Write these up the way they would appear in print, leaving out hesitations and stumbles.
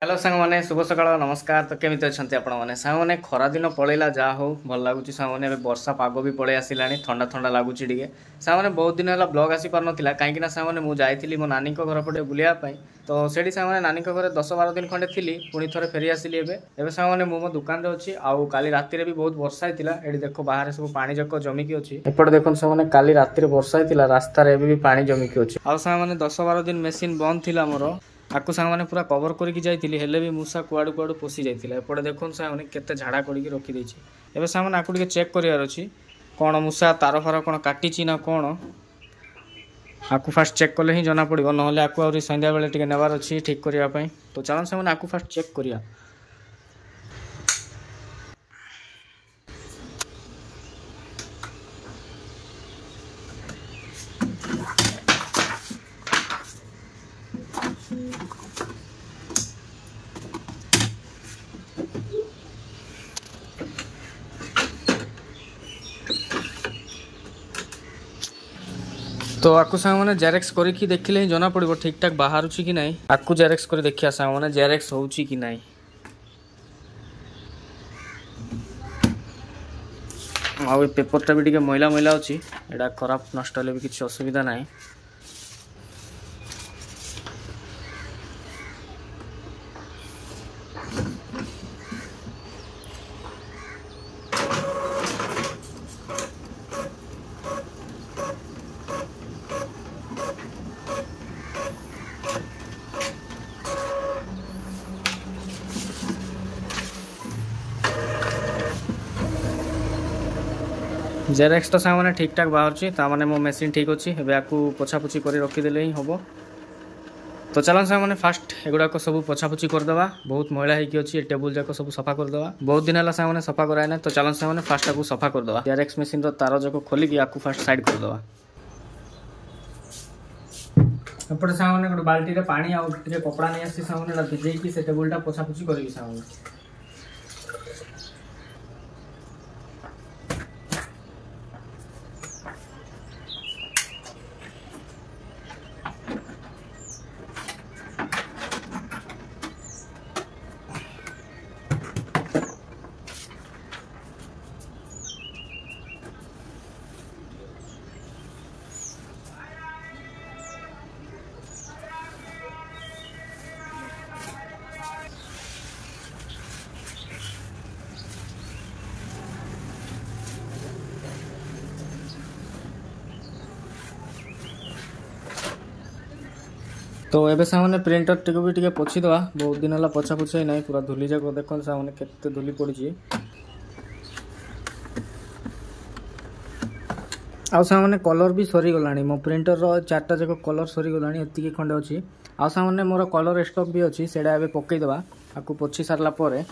Hello सांग मैंने शुभ सकाल नमस्कार। तो केमी अच्छा आपण मैंने सांग मैंने खरा दिन पलैला जहाँ हो भल लगुच सांग मैंने वर्षा पाग भी पलि आसला ठंडा ठंडा लगुच टे सांग मैंने बहुत दिन है ब्लॉग आसी पार नाला कहीं सांग मैंने मुझे जाइली मो नानी घर पटे बुलायापाई। तो से सांग मैंने नानी घर 10-12 दिन खंडे थी पुणी थे फेरी आसली एवं सांग मैंने मो दुकान में अच्छी आउ काली राति भी बहुत वर्षा होता ये देख बाहर सब पानी जाक जमिकी अच्छी एपटे देखो सांग मैंने काली राति वर्षा होता रास्तार भी पानी जमिकी अच्छी आउ सांग मैंने 10-12 दिन मेसीन बंद थी मोर आपको सांग मैंने पूरा कवर करके जाइली हेले भी मूषा कुआड़ू कुआड़ू पशि जाता एपटे देखो सांग मैंने केते झाड़ा करके रखीदे एवं सांग मैंने आपको चेक करार अच्छी कौन मूषा तार फार कौन काटी ना कौन आपको फास्ट चेक कले ही जना पड़ो ना आपको आउरी संध्या बेले टिके नेबार अच्छी ठीक करने। तो चलो सांग मैंने आपको फास्ट चेक करिया। तो आपको सांग मैंने जेरेक्स करके देखिले ही जना पड़ो ठीक ठाक बाहर कि ना आपको जेरेक्स कर देखिया सांग मैंने जेरेक्स हो कि ना। आउ पेपरटा भी टिके मैला मैला अच्छी एटा खराब नष्ट भी किसी असुविधा ना। जेरेक्स तो सांग मैंने ठीक ठाक बाहर मैंने मो मेसीन ठीक अच्छी एवं आपको पोछापोछि कर रखीदे ही हम। तो चलो सांग मैंने फास्ट एगुड़ाक सब पोछापोछि करदे बहुत मैला होगी अच्छी टेबुल जाक सब सफा करदे बहुत दिन है सांग मैंने सफा कराए ना। तो चलो सांग मैंने फास्ट आपको सफा करदे जेरेक्स मेसीन तार जाक खोलिकी आपको फास्ट साइड करदे एपटे सांग मैंने गोटे बाल्टी पानी आउ कपड़ा नहीं आसी सांग मैंने भिजेकी से टेबुलटा पोछापोछि करी सांग मैंने। तो एबे सामने प्रिंटर टिको भी टिके पोछि दवा बहुत दिन है पोछा पोछा ही नहीं पूरा धूली जाक देखो सामने केते धूली पड़ी आउ सामने कलर भी सरी गलानी मो प्रिंटर रो 4टा जाक कलर सरी गलानी एतिकी खंडे अच्छी आउ सामने मोर कलर स्टॉक भी अच्छी सेडा एबे पकई दवा आपको पोछि सारला परे।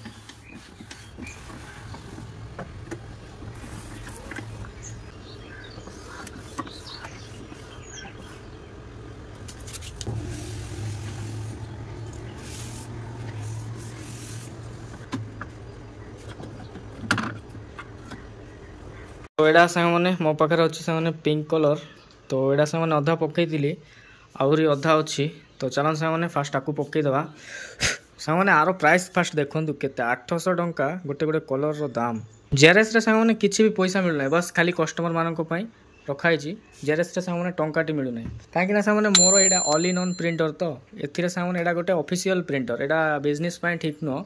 तो एडा सांग मैंने मो पाखे अच्छी सांग मैंने पिंक कलर तो एडा सांग मैंने अधा पकईली आहरी अधा अच्छी। तो चलो सांग मैंने फास्ट आपको पकईदवा सांग मैंने आर प्राइस फास्ट देखूँ केते 800 टंका गोटे गोटे कलर रो दाम। जेरेस रे सांग मैंने किसी भी पैसा मिलना बस खाली कस्टमर मानक रखाई जेरेस रे सांग मैंने टंकाटी मिलूना कहीं सांग मैंने मोर एटा ऑल इन वन प्रिंटर तो एथिरे सांग मैंने एटा गोटे ऑफिशियल प्रिंटर एटा बिजनेस पाई ठीक नुह।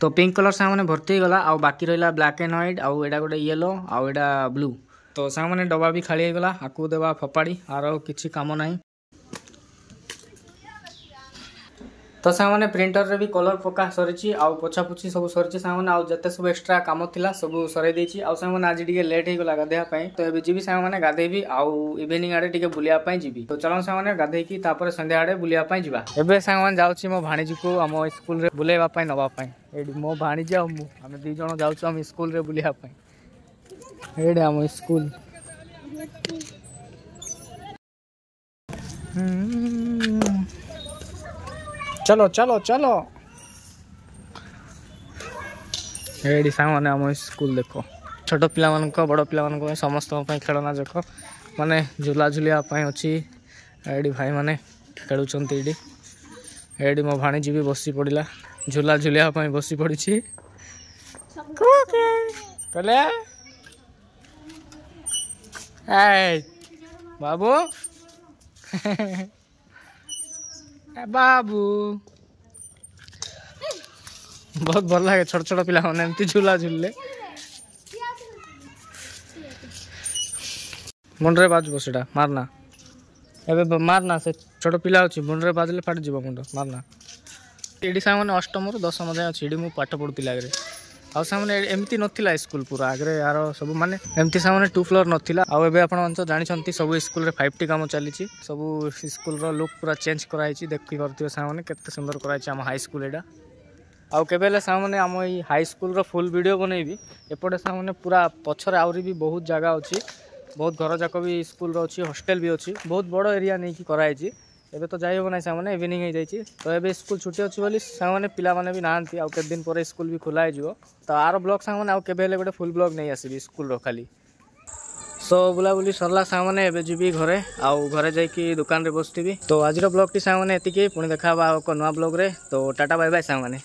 तो पिंक कलर सांग मैंने भर्ती गला आउ बाकी रहा ब्लैक एंड व्हाइट आउ एडा गोटे येलो आउ एडा ब्लू। तो सांग मैंने डब्बा भी खाली गला आकु देवा फपाड़ी आर किसी काम ना। तो सामने प्रिंटर रे भी कलर पका सरी आउ पोछापुछी सब सरी सामने आउ जते सब एक्स्ट्रा काम थिला सब सरै देछि आउ सामने आज टिके लेट हे गला गाधेया पई तो एबे जीवी सामने गाधेबी आउ इवनिंग आडे टिके बुलिया पई जीवी तो चलो सामने गाधे की तापर संध्या आडे बुलिया पई जीवा एबे सामने जाउछि मो भाणीजी को हम स्कूल रे बुलेवा पई नबा पई एडी मो भाणीजी आ मु हम दी जण जाउछु हम स्कूल रे बुलिया पई एडे हम स्कूल चलो चलो चलो एडी सामने आम स्कूल देख छोट पिला बड़ पिला समस्त खेलना देख माने झूला झुलिया अच्छी एडी भाई माने खेलुंट एडी मो भाणीजी भी बसी पड़ा झूला झुलिया बसी पड़ी कहले बाबू बाबू बहुत भल लगे छोट छोट पिला एमती झूला झूलले मुंडे बाजब से मारना एबे मारना से छोट पिला अच्छी मुंडे बाजले फाट जीव मुंड मारना ये सामने अष्टम रु 10 जाए अच्छी ये पाठ पढ़ुला आगे आमने एमती नाला स्कूल पूरा आगे यार सब माने एमती सामने 2 फ्लोर नाला आबे आप जानते सब स्कूल 5T काम चली सब स्कूल लुक पूरा चेंज कराई देखी पारे सामने केते सुंदर कराई आम हाई स्कूल एटा आउ केबेले सामने आम ये हाई स्कूल फुल वीडियो बनैबी एपटे सामने पूरा पछरे आउरी भी बहुत जगह अच्छी बहुत घर जाक भी स्कूल अच्छी हॉस्टल भी अच्छी बहुत बड़ एरिया नहीं कि कराई एबे तो जाई हो ना सामने इवनिंग हो जाइए तो एबे स्कूल छुट्टी अच्छी बोली सामने पिला माने भी नहांती आउ केते दिन पर स्कूल भी खोला हो तो आर ब्लॉग सामने आउ केबे हेले गोटे फुल ब्लॉग नहीं आसीबी स्कूल रो खाली सो बुलाबुली सरला सामने एबे जीवी घरे आउ घरे जाइकी दुकान रे बसथिबी तो आज ब्लॉग टी सामने एतिकी पुणी देखा नुआ ब्लॉग रे तो टाटा बाय बाय सामने।